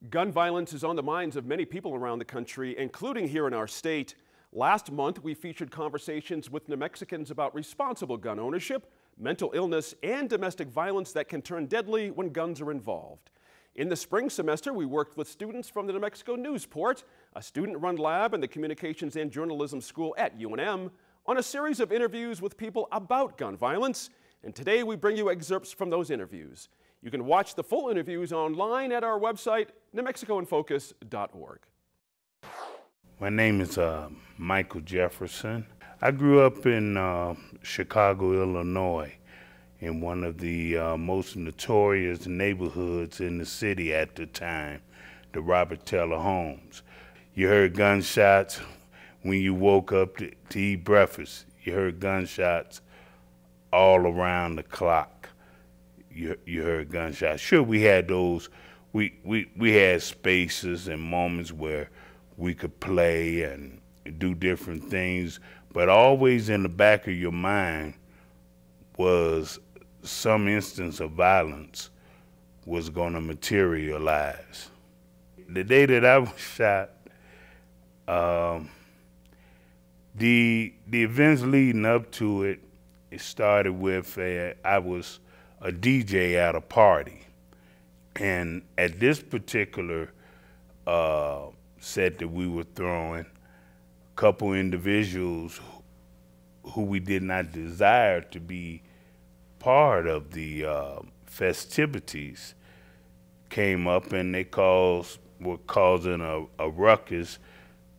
Gun violence is on the minds of many people around the country, including here in our state. Last month, we featured conversations with New Mexicans about responsible gun ownership, mental illness, and domestic violence that can turn deadly when guns are involved. In the spring semester, we worked with students from the New Mexico Newsport, a student-run lab in the Communications and Journalism School at UNM, on a series of interviews with people about gun violence. And today we bring you excerpts from those interviews. You can watch the full interviews online at our website, newmexicoinfocus.org. My name is Michael Jefferson. I grew up in Chicago, Illinois, in one of the most notorious neighborhoods in the city at the time, the Robert Taylor Homes. You heard gunshots when you woke up to eat breakfast. You heard gunshots all around the clock. You heard gunshots. Sure, we had those, we had spaces and moments where we could play and do different things, but always in the back of your mind was some instance of violence was gonna materialize. The day that I was shot, the events leading up to it, it started with I was a DJ at a party. And at this particular set that we were throwing, a couple individuals who we did not desire to be part of the festivities came up, and they were causing a ruckus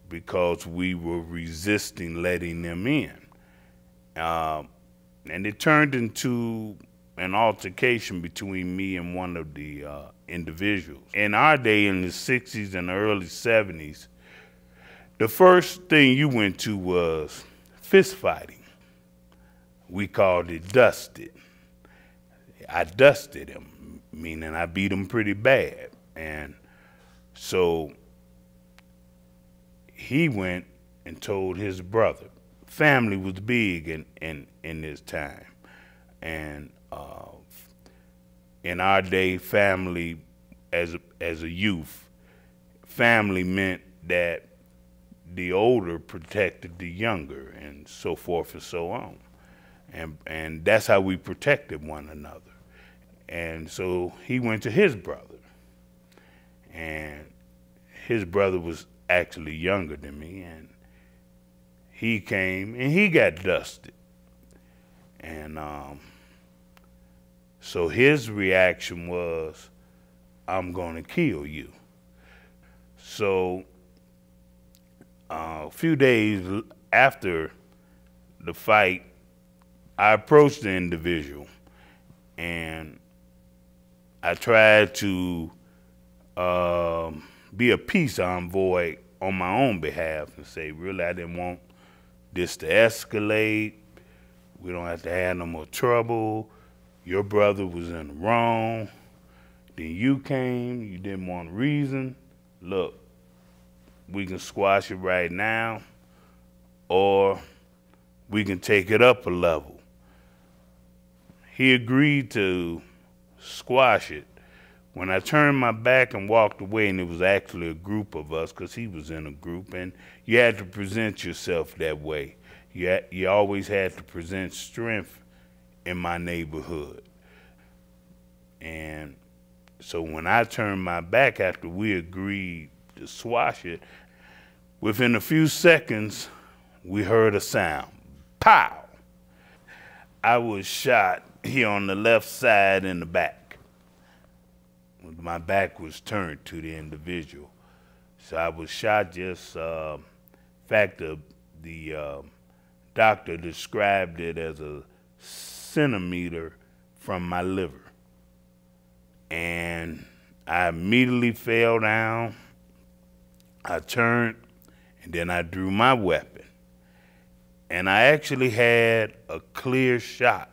because we were resisting letting them in. And it turned into an altercation between me and one of the individuals. In our day, in the 60s and the early 70s, the first thing you went to was fist fighting. We called it dusted. I dusted him, meaning I beat him pretty bad. And so he went and told his brother. Family was big in this time. And in our day, family, as a youth, family meant that the older protected the younger, and so forth and so on. And that's how we protected one another. And so he went to his brother, and his brother was actually younger than me, and he came and he got dusted. And so his reaction was, I'm gonna kill you. So a few days after the fight, I approached the individual and I tried to be a peace envoy on my own behalf and say, really, I didn't want this to escalate. We don't have to have no more trouble. Your brother was in the wrong. Then you came, you didn't want reason. Look, we can squash it right now, or we can take it up a level. He agreed to squash it. When I turned my back and walked away, and it was actually a group of us, because he was in a group, and you had to present yourself that way. You always had to present strength in my neighborhood. And so when I turned my back after we agreed to squash it, within a few seconds, we heard a sound, pow! I was shot here on the left side in the back. My back was turned to the individual. So I was shot just, in fact, the doctor described it as a centimeter from my liver. And I immediately fell down. I turned, and then I drew my weapon. And I actually had a clear shot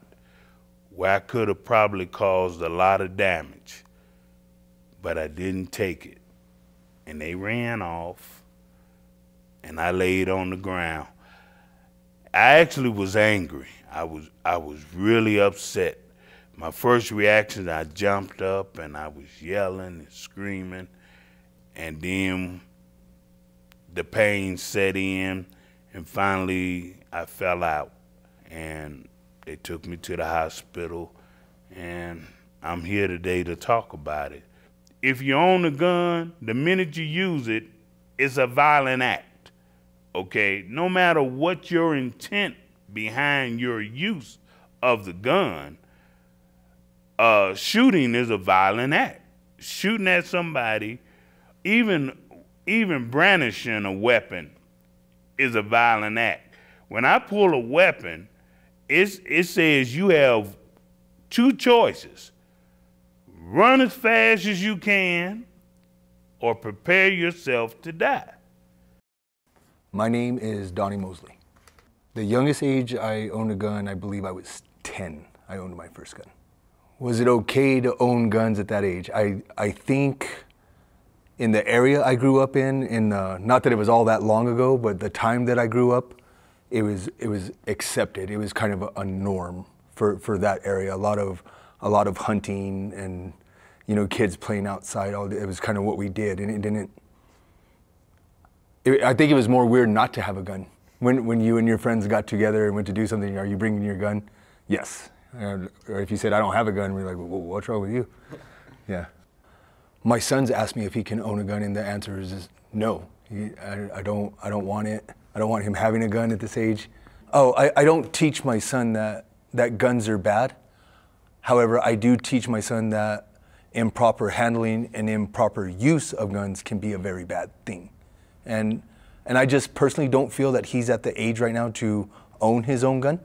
where I could have probably caused a lot of damage, but I didn't take it. And they ran off, and I laid on the ground. I actually was angry. I was really upset. My first reaction, I jumped up and I was yelling and screaming. And then the pain set in, and finally I fell out. And they took me to the hospital, and I'm here today to talk about it. If you own a gun, the minute you use it, it's a violent act, okay? No matter what your intent behind your use of the gun, shooting is a violent act. Shooting at somebody, even brandishing a weapon is a violent act. When I pull a weapon, it says you have two choices. Run as fast as you can or prepare yourself to die. My name is Donnie Mosley. The youngest age I owned a gun, I believe I was 10. I owned my first gun. Was it okay to own guns at that age? I think in the area I grew up in not that it was all that long ago, but the time that I grew up, it was accepted. It was kind of a norm for that area. A lot of hunting and, you know, kids playing outside. It was kind of what we did, and it didn't. I think it was more weird not to have a gun. When you and your friends got together and went to do something, are you bringing your gun? Yes. Or if you said, I don't have a gun, we're like, well, what's wrong with you? Yeah. My son's asked me if he can own a gun, and the answer is no. I don't want it. I don't want him having a gun at this age. Oh, I don't teach my son that guns are bad. However, I do teach my son that improper handling and improper use of guns can be a very bad thing. And I just personally don't feel that he's at the age right now to own his own gun.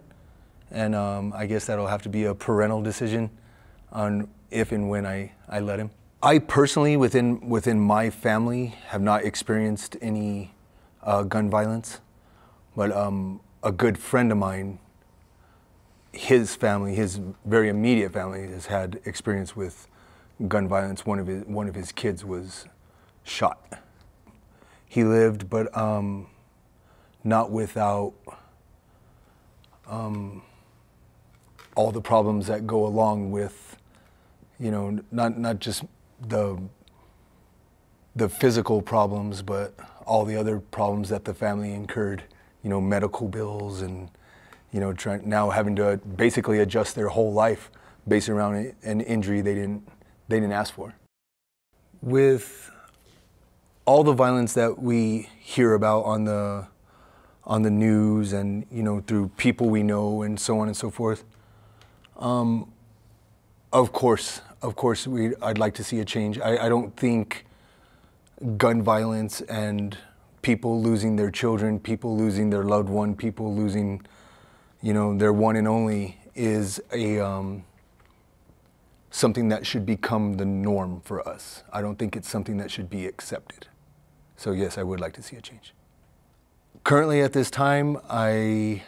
And I guess that'll have to be a parental decision on if and when I let him. I personally, within my family, have not experienced any gun violence, but a good friend of mine, his family, his very immediate family, has had experience with gun violence. One of his kids was shot. He lived, but not without all the problems that go along with, you know, not just the physical problems, but all the other problems that the family incurred, you know, medical bills and, you know, now having to basically adjust their whole life based around an injury they didn't ask for. With all the violence that we hear about on the news and, you know, through people we know and so on and so forth, of course, I'd like to see a change. I don't think gun violence and people losing their children, people losing their loved one, people losing, you know, their one and only is something that should become the norm for us. I don't think it's something that should be accepted. So yes, I would like to see a change. Currently at this time, I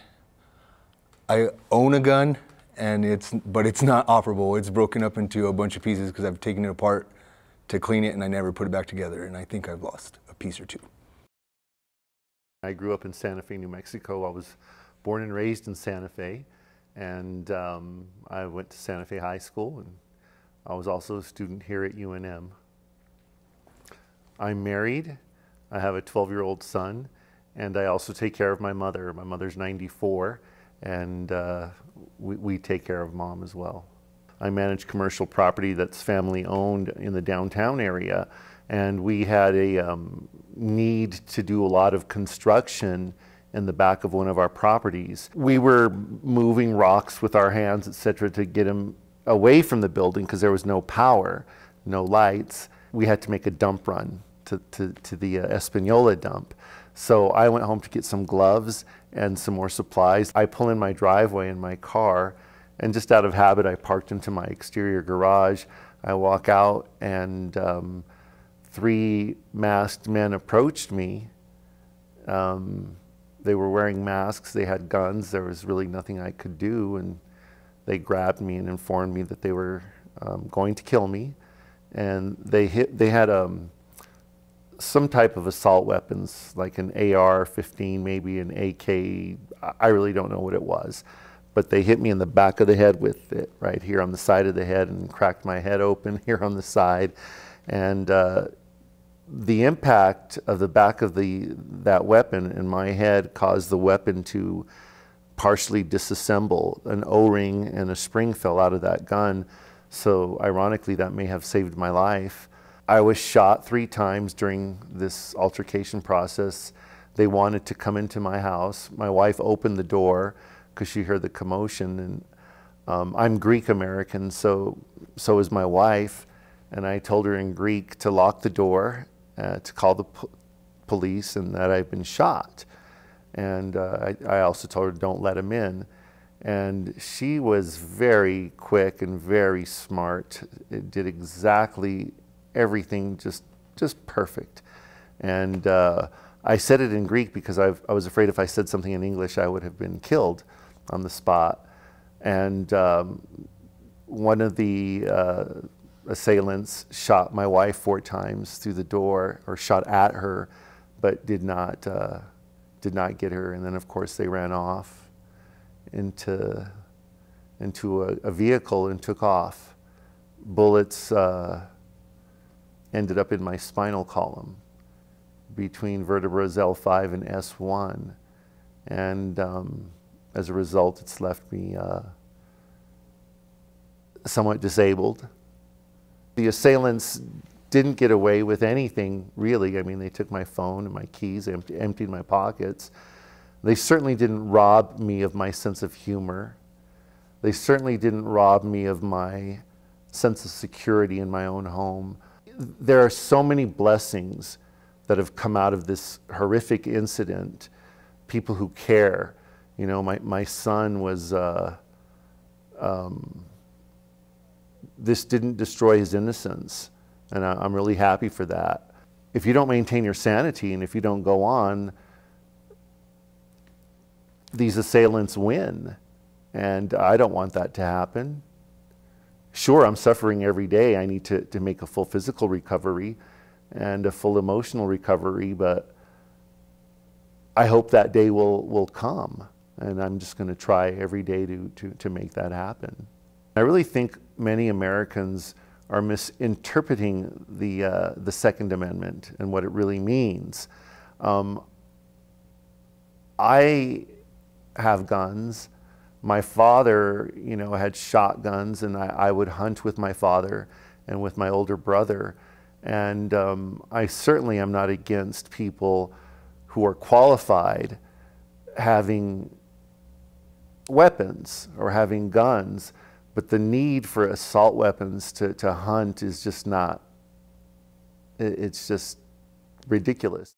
own a gun, but it's not operable. It's broken up into a bunch of pieces because I've taken it apart to clean it and I never put it back together, and I think I've lost a piece or two. I grew up in Santa Fe, New Mexico. I was born and raised in Santa Fe, and I went to Santa Fe High School, and I was also a student here at UNM. I'm married. I have a 12-year-old son, and I also take care of my mother. My mother's 94, and we take care of Mom as well. I manage commercial property that's family owned in the downtown area, and we had a need to do a lot of construction in the back of one of our properties. We were moving rocks with our hands, etc., to get them away from the building because there was no power, no lights. We had to make a dump run to the Espanola dump. So I went home to get some gloves and some more supplies. I pull in my driveway in my car, and just out of habit, I parked into my exterior garage. I walk out, and 3 masked men approached me. They were wearing masks, they had guns, there was really nothing I could do, and they grabbed me and informed me that they were going to kill me. And they had some type of assault weapons, like an AR-15, maybe an AK, I really don't know what it was. But they hit me in the back of the head with it, right here on the side of the head, and cracked my head open here on the side. And The impact of the back of that weapon in my head caused the weapon to partially disassemble. An O-ring and a spring fell out of that gun, so ironically that may have saved my life. I was shot 3 times during this altercation process. They wanted to come into my house. My wife opened the door because she heard the commotion, and I'm Greek American, so is my wife, and I told her in Greek to lock the door, to call the police, and that I've been shot. And I also told her don't let him in. And she was very quick and very smart. It did exactly everything just perfect. And I said it in Greek because I was afraid if I said something in English I would have been killed on the spot. And one of the assailants shot my wife 4 times through the door, or shot at her, but did not get her. And then of course they ran off into a vehicle and took off. Bullets ended up in my spinal column between vertebrae L5 and S1, and as a result it's left me somewhat disabled. The assailants didn't get away with anything, really. I mean, they took my phone and my keys, emptied my pockets. They certainly didn't rob me of my sense of humor. They certainly didn't rob me of my sense of security in my own home. There are so many blessings that have come out of this horrific incident. People who care. You know, my son was, this didn't destroy his innocence, and I'm really happy for that. If you don't maintain your sanity and if you don't go on, these assailants win, and I don't want that to happen. Sure, I'm suffering every day. I need to make a full physical recovery and a full emotional recovery, but I hope that day will come, and I'm just going to try every day to make that happen. I really think many Americans are misinterpreting the Second Amendment and what it really means. I have guns. My father, you know, had shotguns, and I would hunt with my father and with my older brother. And I certainly am not against people who are qualified having weapons or having guns, but the need for assault weapons to hunt is just not, it's just ridiculous.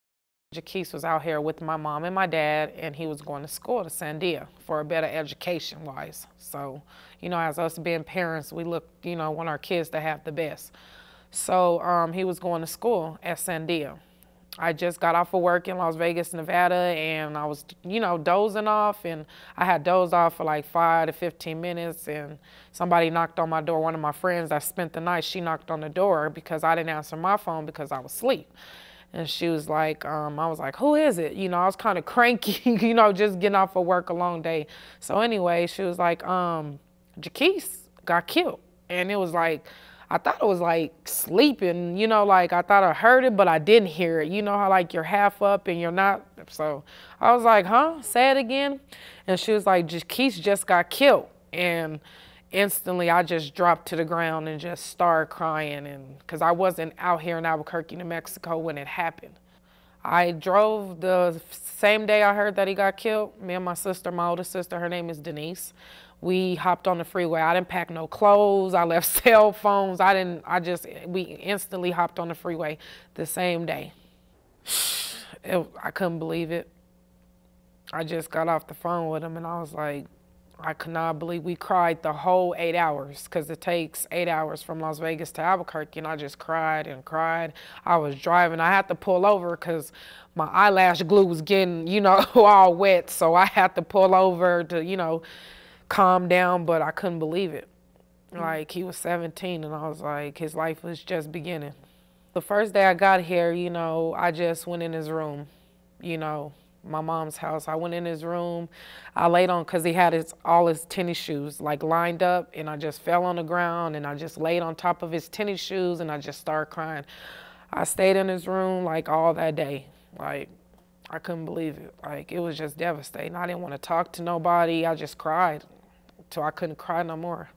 Jaquise was out here with my mom and my dad, and he was going to school to Sandia for a better education-wise. So, you know, as us being parents, we look, you know, want our kids to have the best. So he was going to school at Sandia. I just got off of work in Las Vegas, Nevada, and I was, you know, dozing off, and I had dozed off for like 5 to 15 minutes, and somebody knocked on my door. One of my friends that spent the night, she knocked on the door because I didn't answer my phone because I was asleep. And she was like, I was like, who is it? You know, I was kind of cranky, you know, just getting off of work a long day. So anyway, she was like, Jaquise got killed. And it was like, I thought it was like sleeping, you know, like I thought I heard it, but I didn't hear it. You know how like you're half up and you're not. So I was like, huh? Say it again. And she was like, Jaquise just got killed. And instantly I just dropped to the ground and just started crying, and because I wasn't out here in Albuquerque, New Mexico when it happened. I drove the same day I heard that he got killed. Me and my sister, my older sister, her name is Denise. We hopped on the freeway. I didn't pack no clothes. I left cell phones. We instantly hopped on the freeway the same day. I couldn't believe it. I just got off the phone with him and I was like, I could not believe we cried the whole 8 hours, because it takes 8 hours from Las Vegas to Albuquerque, and I just cried and cried. I was driving. I had to pull over because my eyelash glue was getting, you know, all wet, so I had to pull over to, you know, calm down, but I couldn't believe it. Like, he was 17, and I was like, his life was just beginning. The first day I got here, you know, I just went in his room, you know, my mom's house. I went in his room. I laid on, because he had all his tennis shoes like lined up, and I just fell on the ground and I just laid on top of his tennis shoes and I just started crying. I stayed in his room like all that day. Like, I couldn't believe it. Like, it was just devastating. I didn't want to talk to nobody. I just cried till I couldn't cry no more.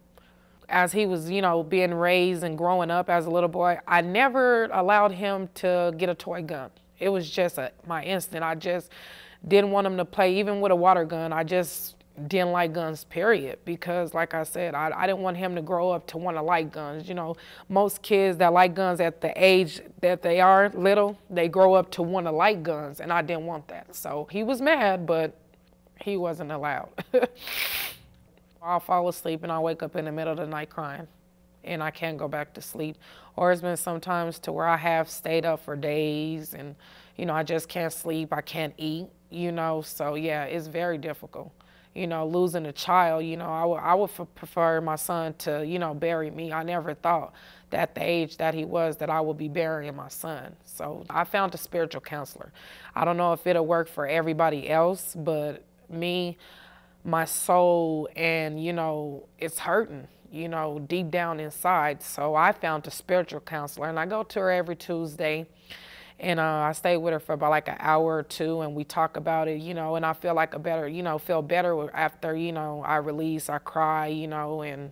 As he was, you know, being raised and growing up as a little boy, I never allowed him to get a toy gun. It was just my instinct. I just didn't want him to play, even with a water gun. I just didn't like guns, period. Because like I said, I didn't want him to grow up to want to like guns. You know, most kids that like guns at the age that they are little, they grow up to want to like guns, and I didn't want that. So he was mad, but he wasn't allowed. I'll fall asleep and I'll wake up in the middle of the night crying, and I can't go back to sleep. Or it's been sometimes to where I have stayed up for days and, you know, I just can't sleep, I can't eat, you know. So yeah, it's very difficult. You know, losing a child, you know, I would prefer my son to, you know, bury me. I never thought that at the age that he was that I would be burying my son. So I found a spiritual counselor. I don't know if it'll work for everybody else, but me, my soul, and, you know, it's hurting, you know, deep down inside. So I found a spiritual counselor, and I go to her every Tuesday, and I stay with her for about like an hour or two, and we talk about it, you know, and I feel like feel better after, you know, I release, I cry, you know, and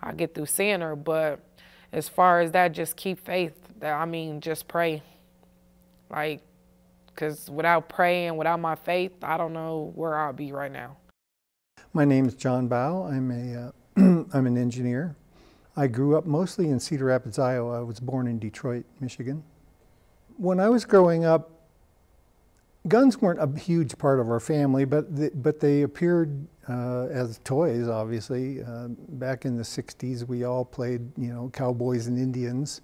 I get through seeing her. But as far as that, just keep faith. Just pray. Like, because without praying, without my faith, I don't know where I'll be right now. My name is John Bow. I'm an engineer. I grew up mostly in Cedar Rapids, Iowa. I was born in Detroit, Michigan. When I was growing up, guns weren't a huge part of our family, but they appeared as toys, obviously. Back in the 60s, we all played, you know, cowboys and Indians.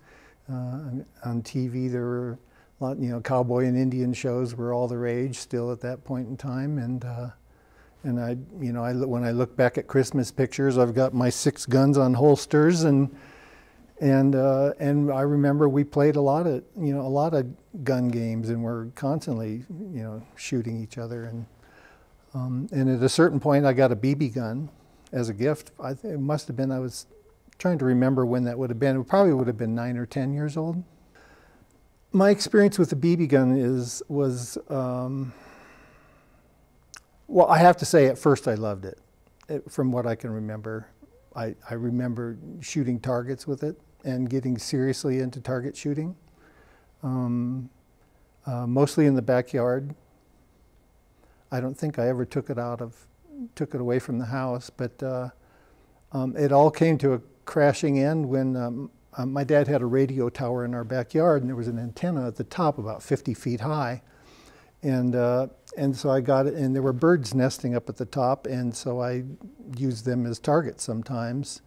On TV, there were a lot, you know, cowboy and Indian shows were all the rage still at that point in time. And I, you know, when I look back at Christmas pictures, I've got my 6 guns on holsters, and I remember we played a lot of gun games, and we're constantly, you know, shooting each other. And at a certain point, I got a BB gun as a gift. It must have been, I was trying to remember when that would have been. It probably would have been 9 or 10 years old. My experience with the BB gun was. Well, I have to say, at first I loved it. From what I can remember, I remember shooting targets with it and getting seriously into target shooting, mostly in the backyard. I don't think I ever took it away from the house, but it all came to a crashing end when my dad had a radio tower in our backyard, and there was an antenna at the top about 50 feet high. And so I got it, and there were birds nesting up at the top, and so I used them as targets sometimes.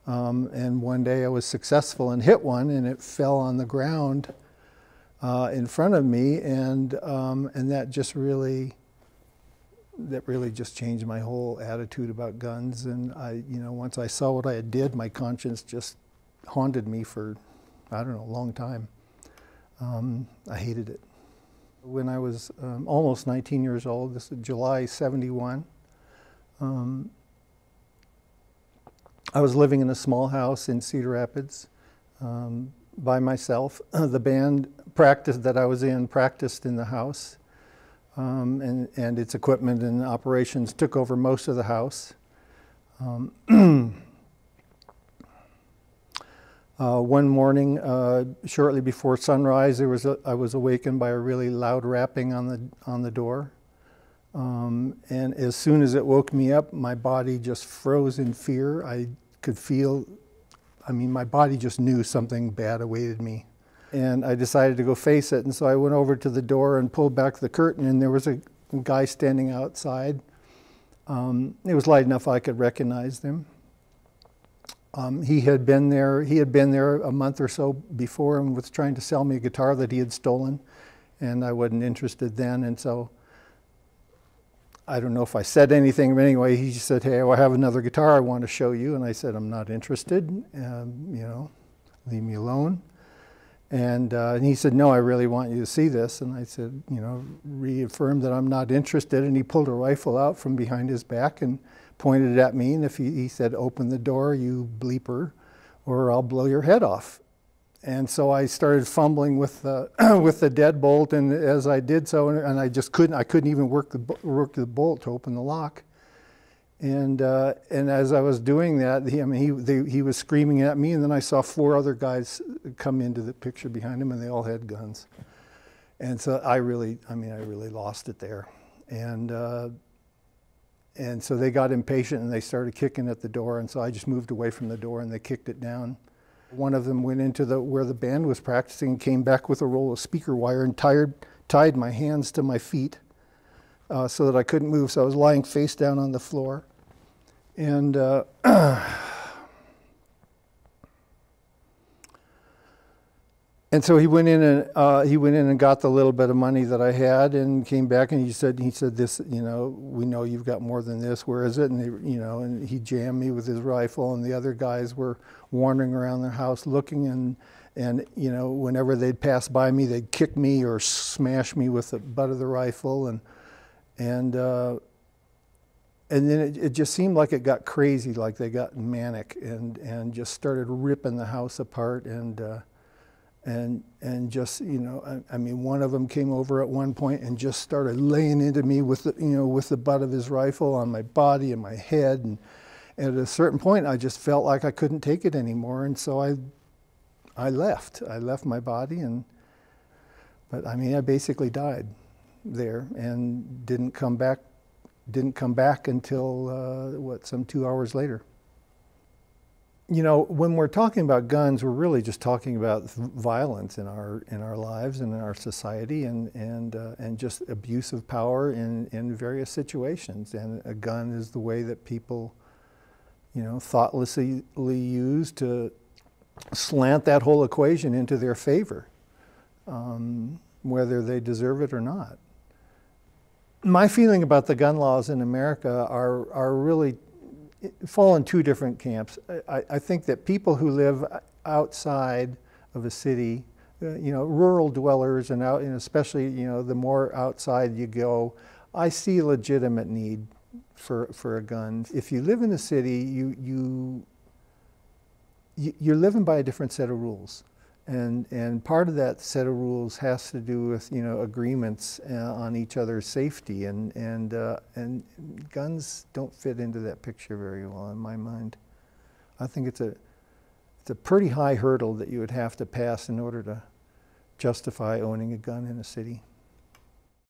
And one day I was successful and hit one, and it fell on the ground in front of me, and that really just changed my whole attitude about guns. And you know, once I saw what I did, my conscience just haunted me for, I don't know, a long time. I hated it. When I was almost 19 years old, this is July '71, I was living in a small house in Cedar Rapids by myself. The band that I was in practiced in the house, and its equipment and operations took over most of the house. One morning, shortly before sunrise, I was awakened by a really loud rapping on the door. And as soon as it woke me up, my body just froze in fear. I could feel, my body just knew something bad awaited me. And I decided to go face it. And so I went over to the door and pulled back the curtain, and there was a guy standing outside. It was light enough I could recognize him. He had been there a month or so before and was trying to sell me a guitar that he had stolen, and I wasn't interested then. And so I don't know if I said anything, but anyway, he said, "Hey, I have another guitar I want to show you." And I said, "I'm not interested, you know, leave me alone." And he said, "No, I really want you to see this." And I said, you know, reaffirmed that I'm not interested. And he pulled a rifle out from behind his back and pointed it at me. And he said, "Open the door, you bleeper, or I'll blow your head off." And so I started fumbling with the with the deadbolt, and as I did so, and I couldn't even work the bolt to open the lock. And as I was doing that, he was screaming at me, and then I saw 4 other guys come into the picture behind him, and they all had guns. And so I really lost it there. And so they got impatient and they started kicking at the door, and so I just moved away from the door and they kicked it down. One of them went into where the band was practicing and came back with a roll of speaker wire and tied my hands to my feet so that I couldn't move. So I was lying face down on the floor. And and so he went in and got the little bit of money that I had and came back, and he said this, we know you've got more than this. Where is it? And and he jammed me with his rifle, and the other guys were wandering around their house looking, and whenever they'd pass by me, they'd kick me or smash me with the butt of the rifle, and then it just seemed like it got crazy, like they got manic and just started ripping the house apart, and just, one of them came over at one point and just started laying into me with the butt of his rifle on my body and my head, and at a certain point I just felt like I couldn't take it anymore, and so I left my body, but I basically died there and didn't come back until some 2 hours later. When we're talking about guns, we're really just talking about violence in our lives and in our society, and just abuse of power in various situations. And a gun is the way that people, thoughtlessly use to slant that whole equation into their favor, whether they deserve it or not. My feeling about the gun laws in America are really fall in 2 different camps. I think that people who live outside of a city, rural dwellers, and especially the more outside you go, I see a legitimate need for a gun. If you live in the city, you're living by a different set of rules. And part of that set of rules has to do with agreements on each other's safety, and guns don't fit into that picture very well in my mind. I think it's a pretty high hurdle that you would have to pass in order to justify owning a gun in a city.